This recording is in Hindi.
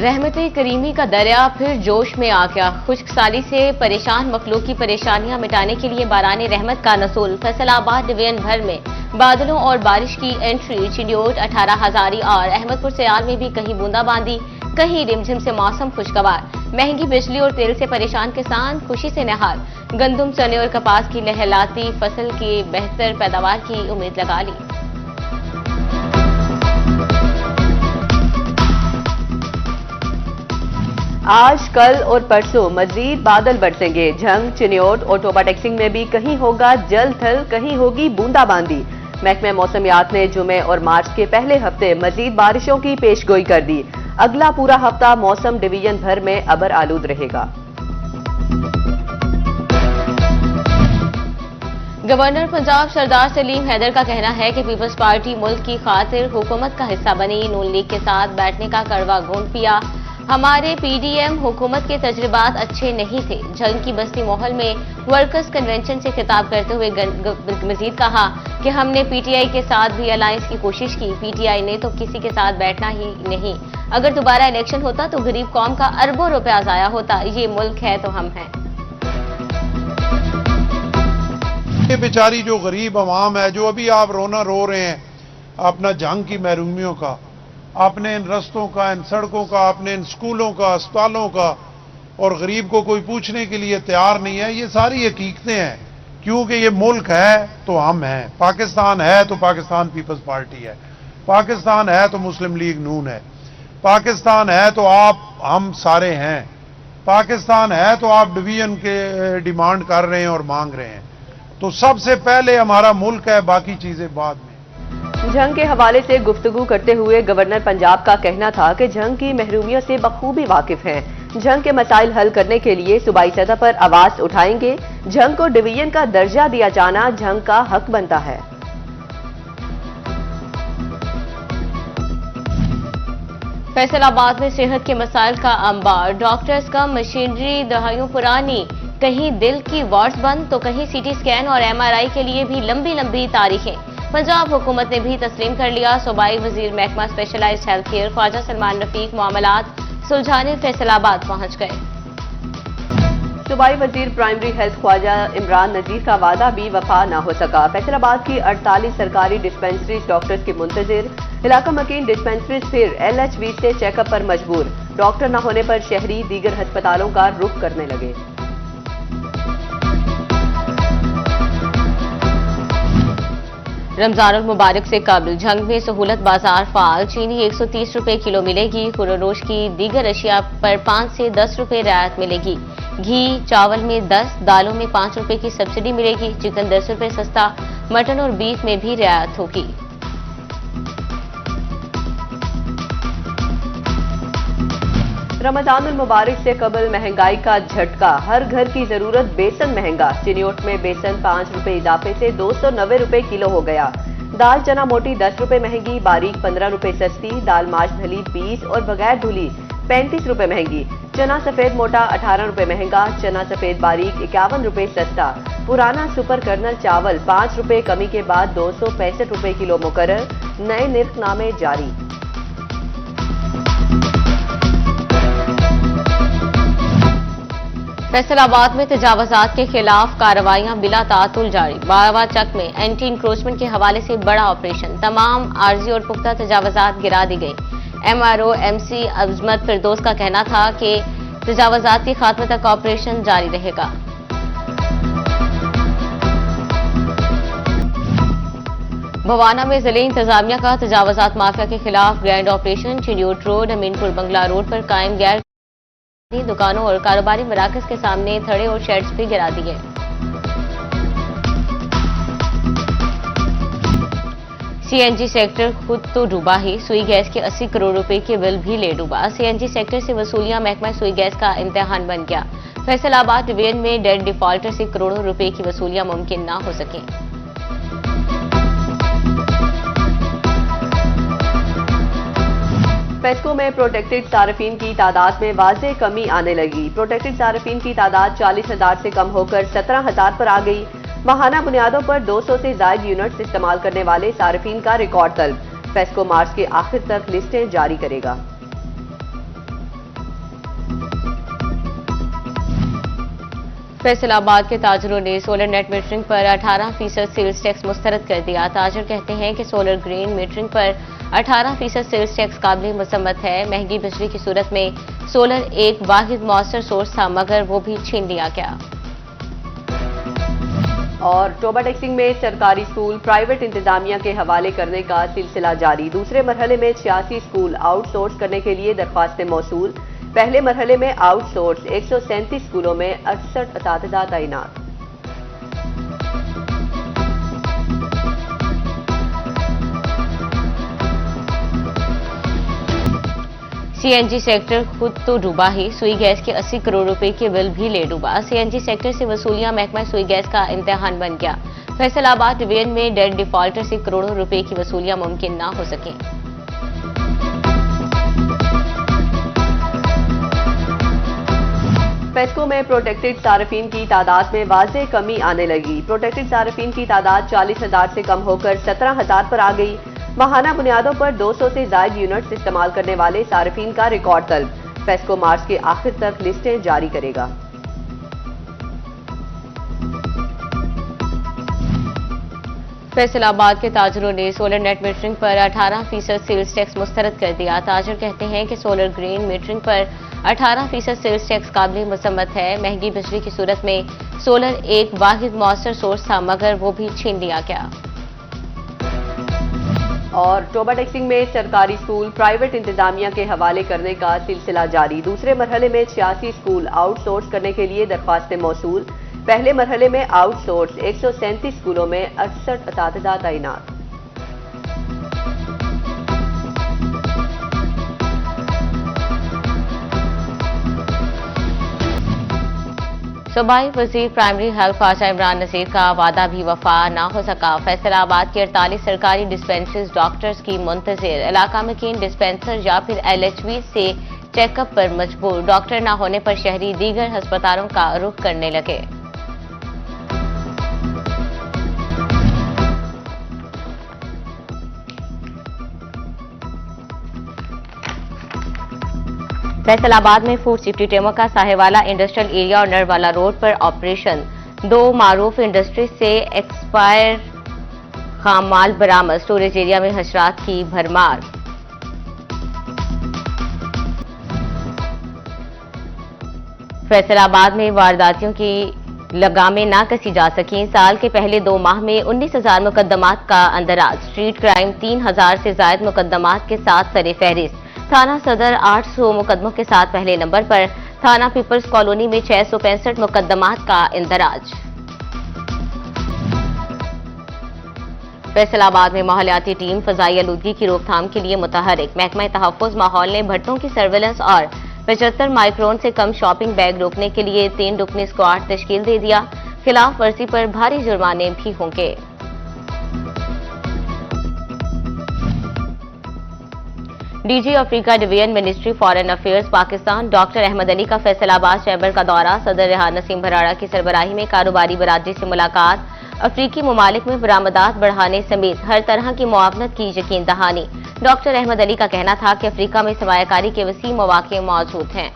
रहमत-ए करीमी का दरिया फिर जोश में आ गया। खुश्क साली से परेशान मखलूक की परेशानियां मिटाने के लिए बाराने रहमत का नसूल। फैसलाबाद डिवीजन भर में बादलों और बारिश की एंट्री। चिन्योट, 18 हजारी और अहमदपुर सयाल में भी कहीं बूंदाबांदी, कहीं रिमझिम से मौसम खुशगवार। महंगी बिजली और तेल से परेशान किसान खुशी से निहाल। गंदम, चने और कपास की लहलाती फसल की बेहतर पैदावार की उम्मीद लगा ली। आज, कल और परसों मजीद बादल बरसेंगे। झंग, चिन्योट और टोबा टेक्सिंग में भी कहीं होगा जल थल, कहीं होगी बूंदाबांदी। महकमे मौसमियात ने जुमे और मार्च के पहले हफ्ते मजीद बारिशों की पेशगोई कर दी। अगला पूरा हफ्ता मौसम डिवीजन भर में अबर आलूद रहेगा। गवर्नर पंजाब सरदार सलीम हैदर का कहना है कि पीपल्स पार्टी मुल्क की खातिर हुकूमत का हिस्सा बनी। नून लीग के साथ बैठने का कड़वा घूंट पिया। हमारे पीडीएम हुकूमत के तजुर्बात अच्छे नहीं थे। झंग की बस्ती मोहल में वर्कर्स कन्वेंशन से खिताब करते हुए मजीद कहा कि हमने पीटीआई के साथ भी अलायंस की कोशिश की। पीटीआई ने तो किसी के साथ बैठना ही नहीं। अगर दोबारा इलेक्शन होता तो गरीब कौम का अरबों रुपया जाया होता। ये मुल्क है तो हम हैं। ये बेचारी जो गरीब अवाम है, जो अभी आप रोना रो रहे हैं अपना जंग की महरूमियों का, अपने इन रस्तों का, इन सड़कों का, अपने इन स्कूलों का, अस्पतालों का, और गरीब को कोई पूछने के लिए तैयार नहीं है। ये सारी हकीकतें हैं, क्योंकि ये मुल्क है तो हम हैं। पाकिस्तान है तो पाकिस्तान पीपल्स पार्टी है। पाकिस्तान है तो मुस्लिम लीग नून है। पाकिस्तान है तो आप हम सारे हैं। पाकिस्तान है तो आप डिवीजन के डिमांड कर रहे हैं और मांग रहे हैं। तो सबसे पहले हमारा मुल्क है, बाकी चीजें बाद में। झंग के हवाले से गुफ्तगू करते हुए गवर्नर पंजाब का कहना था कि झंग की महरूमियों से बखूबी वाकिफ हैं। झंग के मसाइल हल करने के लिए सूबाई सतह पर आवाज उठाएंगे। झंग को डिवीजन का दर्जा दिया जाना झंग का हक बनता है। फैसलाबाद में सेहत के मसाइल का अंबार। डॉक्टर्स कम, मशीनरी दहाइयों पुरानी। कहीं दिल की वार्ड्स बंद तो कहीं सीटी स्कैन और एमआरआई के लिए भी लंबी लंबी तारीखें। पंजाब हुकूमत ने भी तस्लीम कर लिया। सूबाई वजीर महकमा specialized health care Khawaja Salman Rafique मामलात सुलझाने फैसलाबाद पहुंच गए। सूबाई वजीर प्राइमरी हेल्थ ख्वाजा इमरान नजीर का वादा भी वफा न हो सका। फैसलाबाद की 48 सरकारी डिस्पेंसरीज डॉक्टर्स के मुंतजिर। इलाका मकीन डिस्पेंसरीज फिर LHV से चेकअप पर मजबूर। डॉक्टर न होने पर शहरी दीगर अस्पतालों का रुख करने लगे। रमजानुल मुबारक से कबल झंग में सहूलत बाजार फाल। चीनी 130 रुपए किलो मिलेगी। खुरोरोश की दीगर अशिया पर 5 से 10 रुपए रियायत मिलेगी। घी, चावल में 10, दालों में 5 रुपए की सब्सिडी मिलेगी। चिकन 10 रुपए सस्ता। मटन और बीफ में भी रियायत होगी। रमजानुल मुबारक से कबल महंगाई का झटका। हर घर की जरूरत बेसन महंगा। चिन्योट में बेसन 5 रुपए इजाफे से 290 रुपए किलो हो गया। दाल चना मोटी 10 रुपए महंगी, बारीक 15 रुपए सस्ती। दाल माश धली 20 और बगैर धुली 35 रुपए महंगी। चना सफेद मोटा 18 रुपए महंगा। चना सफेद बारीक 51 रुपए सस्ता। पुराना सुपर कर्नल चावल 5 रुपए कमी के बाद 265 रुपए किलो मुकर्रर। नए निर्खनामे जारी। फैसलाबाद में तजावजात के खिलाफ कार्रवाइयां बिला तातुल जारी। बारावा चक में एंटी इंक्रोचमेंट के हवाले से बड़ा ऑपरेशन। तमाम आर्जी और पुख्ता तजावजात गिरा दी गई। MRO MC अजमत फिरदौस का कहना था कि तजावजात के खात्मे तक ऑपरेशन जारी रहेगा। भवाना में जिले इंतजामिया का तजावजात माफिया के खिलाफ grand operation. Chiniot road, Aminpur Bangla road पर कायम गैर दुकानों और कारोबारी मराकज के सामने थड़े और शेड्स भी गिरा दिए। CNG सेक्टर खुद तो डूबा ही, सुई गैस के 80 करोड़ रुपए के बिल भी ले डूबा। CNG सेक्टर से वसूलियां महकमा सुई गैस का इम्तिहान बन गया। फैसलाबाद डिवीजन में डेट डिफॉल्टर से करोड़ों रुपए की वसूलियां मुमकिन ना हो सके। पेस्को में प्रोटेक्टेड सार्फिन की तादाद में वाज़ेह कमी आने लगी। प्रोटेक्टेड सार्फिन की तादाद 40,000 से कम होकर 17,000 पर आ गई। माहाना बुनियादों पर 200 से ज्यादा यूनिट्स इस्तेमाल करने वाले सार्फिन का रिकॉर्ड तलब। पेस्को मार्च के आखिर तक लिस्टें जारी करेगा। फैसलाबाद के ताजरों ने सोलर नेट मीटरिंग पर 18% सेल्स टैक्स मुस्तरद कर दिया। ताजर कहते हैं कि सोलर ग्रीन मीटरिंग पर 18% सेल्स टैक्स काबिल मुसम्मत है। महंगी बिजली की सूरत में सोलर एक वाहिद मौसर सोर्स था, मगर वो भी छीन लिया गया। और टोबा टैक्सिंग में सरकारी स्कूल प्राइवेट इंतजामिया के हवाले करने का सिलसिला जारी। दूसरे मरहले में 86 स्कूल आउटसोर्स करने के लिए दरख्वास्तें मौसूल। पहले मरहले में आउटसोर्स 137 स्कूलों में 68 असातिज़ा तैनात। सीएनजी सेक्टर खुद तो डूबा ही, सुई गैस के 80 करोड़ रुपए के बिल भी ले डूबा। सीएनजी सेक्टर से वसूलियां महकमा सुई गैस का इम्तिहान बन गया। फैसलाबाद डिवीजन में डेट डिफॉल्टर से करोड़ों रुपए की वसूलियां मुमकिन ना हो सकें। पेस्को में प्रोटेक्टेड सार्फिन की तादाद में वाज़ेह कमी आने लगी। प्रोटेक्टेड सार्फिन की तादाद 40,000 से कम होकर 17,000 पर आ गई। माहाना बुनियादों पर 200 से ज्यादा यूनिट्स इस्तेमाल करने वाले सार्फिन का रिकॉर्ड तलब। पेस्को मार्च के आखिर तक लिस्टें जारी करेगा। फैसलाबाद के ताजरों ने सोलर नेट मीटरिंग पर 18% सेल्स टैक्स मुस्तरद कर दिया। ताजर कहते हैं कि सोलर ग्रीन मीटरिंग पर 18% सेल्स टैक्स काबिल मुसम्मत है। महंगी बिजली की सूरत में सोलर एक वाहिद मौसर सोर्स था, मगर वो भी छीन लिया गया। और टोबा टैक्सिंग में सरकारी स्कूल प्राइवेट इंतजामिया के हवाले करने का सिलसिला जारी। दूसरे मरहले में 86 स्कूल आउटसोर्स करने के लिए दरख्वास्तें मौसूल। पहले मरहले में आउटसोर्स 137 स्कूलों में 68 असातिज़ा तैनात। सूबाई वजीर प्राइमरी हेल्थ ख्वाजा इमरान नज़ीर का वादा भी वफा ना हो सका। फैसलाबाद के 48 सरकारी डिस्पेंसरीज डॉक्टर्स की मुंतजिर। इलाका में किन डिस्पेंसर या फिर LHV से चेकअप पर मजबूर। डॉक्टर न होने पर शहरी दीगर अस्पतालों का रुख करने लगे। फैसलाबाद में फूड सेफ्टी टीमों का साहेवाला इंडस्ट्रियल एरिया और नरवाला रोड पर ऑपरेशन। 2 मारूफ इंडस्ट्री से एक्सपायर खाम माल बरामद। स्टोरेज एरिया में हशरात की भरमार। फैसलाबाद में वारदातियों की लगामें ना कसी जा सकी। साल के पहले 2 माह में 19,000 मुकदमात का अंदराज। स्ट्रीट क्राइम 3,000 से ज्यादा मुकदमात के साथ सरे फहरिस्त। थाना सदर 800 मुकदमों के साथ पहले नंबर पर। थाना पीपल्स कॉलोनी में 665 मुकदमात का इंदराज। फैसलाबाद में माहौलियाती टीम फजाई आलूदगी की रोकथाम के लिए मुतहरिक। महकमा तहफ्फुज़ माहौल ने भट्टों की सर्वेलेंस और 75 माइक्रोन से कम शॉपिंग बैग रोकने के लिए 3 रुकनी स्क्वाड तश्कील दे दिया। खिलाफ वर्जी पर भारी जुर्माने भी होंगे। DG Africa division ministry foreign affairs Pakistan doctor Ahmed Ali का फैसलाबाद चैम्बर का दौरा। सदर रेहान नसीम भराड़ा की सरबराही में कारोबारी बरादरी से मुलाकात। अफ्रीकी ममालिक में बरामदात बढ़ाने समेत हर तरह की मुआवनत की यकीन दहानी। डॉक्टर अहमद अली का कहना था कि अफ्रीका में सरमायाकारी के वसी मौके मौजूद हैं।